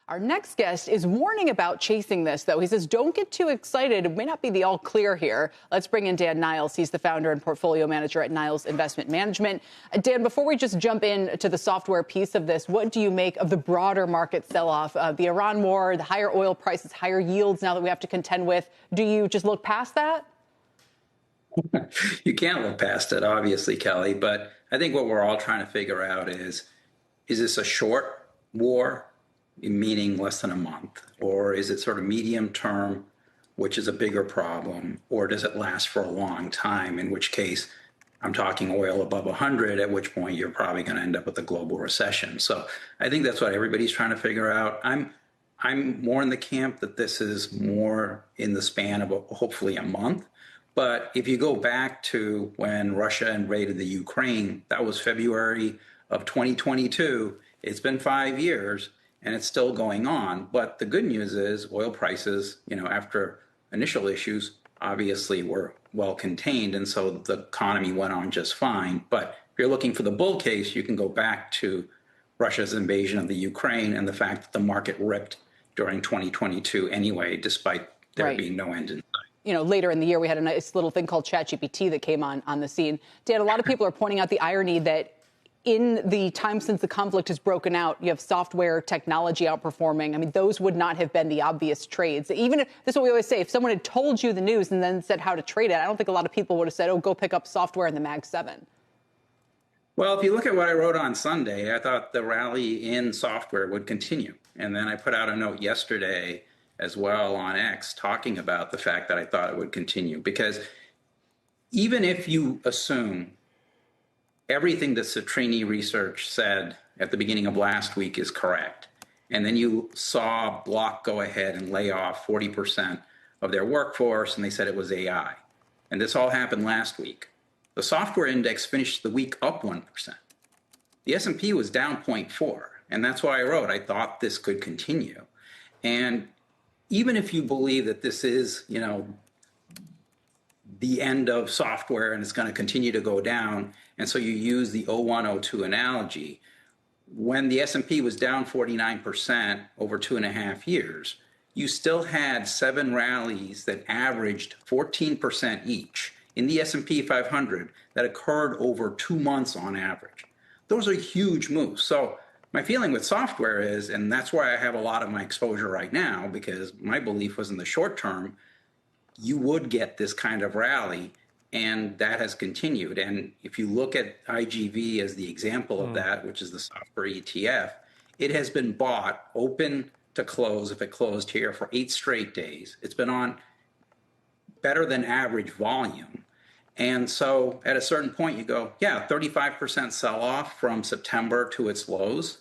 Our next guest is warning about chasing this, though. He says, don't get too excited. It may not be the all clear here. Let's bring in Dan Niles. He's the founder and portfolio manager at Niles Investment Management. Dan, before we just jump into the software piece of this, what do you make of the broader market sell-off? The Iran war, the higher oil prices, higher yields now that we have to contend with. Do you just look past that? You can't look past it, obviously, Kelly. But I think what we're all trying to figure out is this a short war, meaning less than a month? Or is it sort of medium term, which is a bigger problem? Or does it last for a long time, in which case I'm talking oil above 100, at which point you're probably going to end up with a global recession. So I think that's what everybody's trying to figure out. I'm more in the camp that this is more in the span of hopefully a month. But if you go back to when Russia invaded the Ukraine, that was February of 2022. It's been 5 years. And it's still going on. But the good news is oil prices, after initial issues, obviously were well contained. And so the economy went on just fine. But if you're looking for the bull case, you can go back to Russia's invasion of the Ukraine and the fact that the market ripped during 2022 anyway, despite there being no end in sight. Later in the year, we had a nice little thing called ChatGPT that came on the scene. Dan, a lot of people are pointing out the irony that in the time since the conflict has broken out, you have software technology outperforming. I mean, those would not have been the obvious trades. Even if, this is what we always say, if someone had told you the news and then said how to trade it, I don't think a lot of people would have said, oh, go pick up software in the Mag 7. Well, if you look at what I wrote on Sunday, I thought the rally in software would continue. And then I put out a note yesterday as well on X talking about the fact that I thought it would continue. Because even if you assume everything that Citrini Research said at the beginning of last week is correct, and then you saw Block go ahead and lay off 40% of their workforce, and they said it was AI. And this all happened last week. The software index finished the week up 1%. The S&P was down 0.4, and that's why I wrote, I thought this could continue. And even if you believe that this is, the end of software and it's going to continue to go down, and so you use the 0102 analogy, when the S&P was down 49% over 2.5 years, you still had 7 rallies that averaged 14% each in the S&P 500 that occurred over 2 months on average. Those are huge moves. So my feeling with software is, and that's why I have a lot of my exposure right now, because my belief was in the short term, you would get this kind of rally, and that has continued. And if you look at IGV as the example of that, which is the software ETF, it has been bought open to close, if it closed here, for 8 straight days. It's been on better than average volume. And so at a certain point you go, yeah, 35% sell off from September to its lows.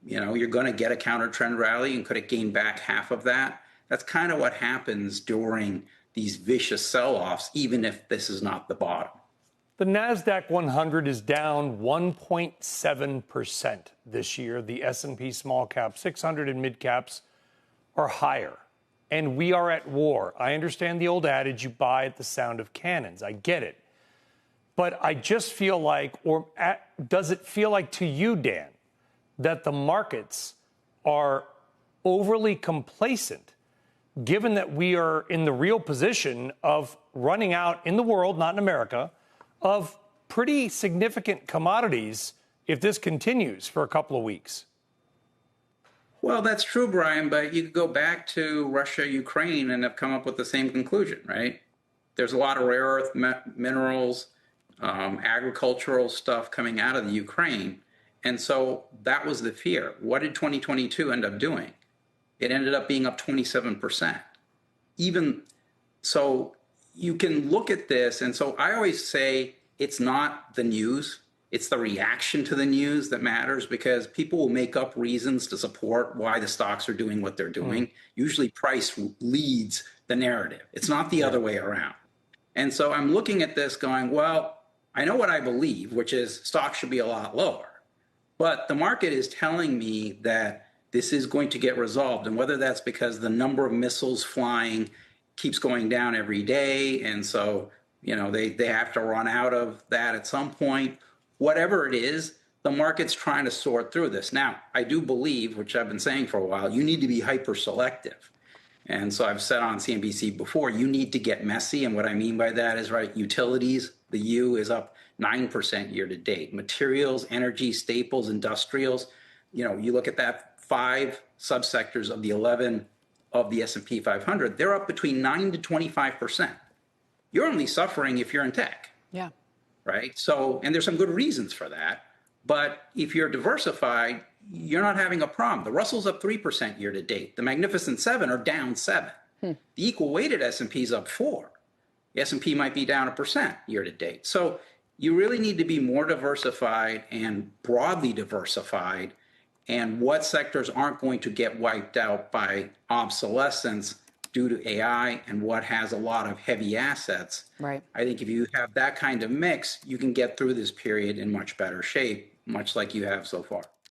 You're going to get a counter trend rally, and could it gain back half of that? That's kind of what happens during these vicious sell-offs, even if this is not the bottom. The NASDAQ 100 is down 1.7% this year. The S&P small cap 600 and mid caps are higher. And we are at war. I understand the old adage, you buy at the sound of cannons. I get it. But I just feel like, does it feel like to you, Dan, that the markets are overly complacent, given that we are in the real position of running out in the world, not in America, of pretty significant commodities if this continues for a couple of weeks? Well, that's true, Brian, but you could go back to Russia, Ukraine, and have come up with the same conclusion, right? There's a lot of rare earth minerals, agricultural stuff coming out of the Ukraine. And so that was the fear. What did 2022 end up doing? It ended up being up 27%. Even so, you can look at this. And so I always say it's not the news. It's the reaction to the news that matters, because people will make up reasons to support why the stocks are doing what they're doing. Usually price leads the narrative. It's not the other way around. And so I'm looking at this going, well, I know what I believe, which is stocks should be a lot lower. But the market is telling me that this is going to get resolved. And whether that's because the number of missiles flying keeps going down every day, and so they have to run out of that at some point. Whatever it is, the market's trying to sort through this. Now, I do believe, which I've been saying for a while, you need to be hyper selective. And so I've said on CNBC before, you need to get messy. And what I mean by that is, right, utilities, the U is up 9% year to date. Materials, energy, staples, industrials, you look at that 5 subsectors of the 11 of the S&P 500, they're up between 9 to 25%. You're only suffering if you're in tech. Yeah. Right? So, and there's some good reasons for that. But if you're diversified, you're not having a problem. The Russell's up 3% year to date. The Magnificent Seven are down 7%. The equal weighted S&P is up 4%. The S&P might be down 1% year to date. So you really need to be more diversified and broadly diversified. And what sectors aren't going to get wiped out by obsolescence due to AI and what has a lot of heavy assets. Right. I think if you have that kind of mix, you can get through this period in much better shape, much like you have so far.